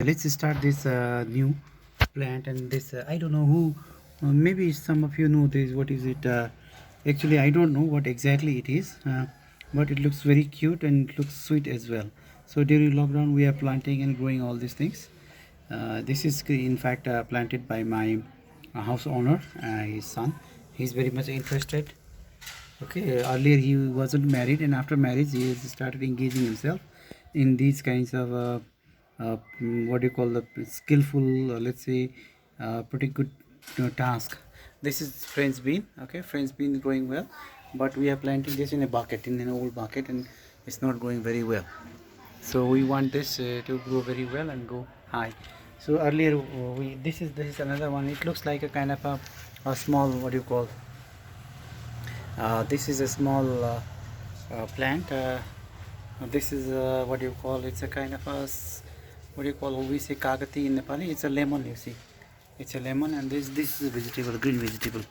Let's start this new plant. And this I don't know who, maybe some of you know this. What is it? Actually I don't know what exactly it is, but it looks very cute and it looks sweet as well. So during lockdown we are planting and growing all these things. This is in fact planted by my house owner, his son. He's very much interested. Okay, earlier he wasn't married, and after marriage he has started engaging himself in these kinds of what do you call the skillful, let's say, pretty good task. This is French bean. Okay, French bean growing well, but we are planting this in a bucket, in an old bucket, and it's not growing very well. So we want this to grow very well and go high. So earlier we this is another one. It looks like a kind of a small, what do you call, this is a small plant. This is what do you call, it's a kind of what do you call, we say kagati in Nepali. It's a lemon, you see. It's a lemon, and this is a vegetable, green vegetable.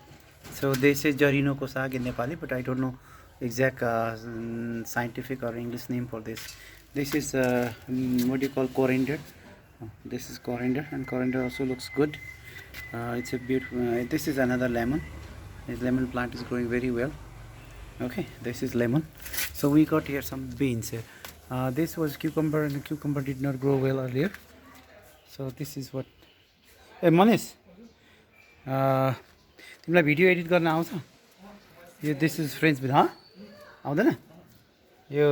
So they say jarino ko sag in Nepali, but I don't know exact scientific or English name for this. This is what do you call, coriander. This is coriander, and coriander also looks good. It's a beautiful. This is another lemon. This lemon plant is growing very well. Okay, this is lemon. So we got here some beans here. This was cucumber, and the cucumber did not grow well earlier. So this is what. Hey Manish, तिमीलाई video edit गर्न आउँछ? यो this is French बिन, आउँदैन? यो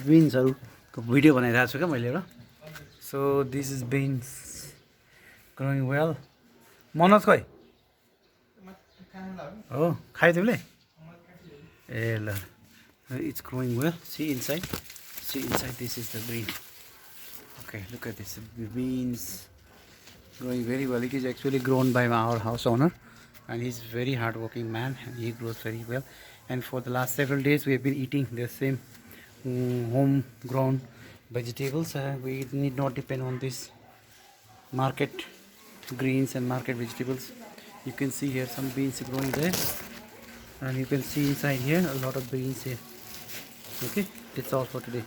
बिन्सहरूको video बनाइरहेको छु क्या मैले एउटा. So this is beans growing well. Manoj खोइ हो, खायो तिमीले? ए ल, it's growing well. See inside, this is the green. Okay, look at this, beans growing very well. It is actually grown by our house owner, and he's very hard-working man, and he grows very well. And for the last several days we have been eating the same home-grown vegetables. We need not depend on this market greens and market vegetables. You can see here some beans growing there, and you can see inside here a lot of beans here. Okay, that's all for today.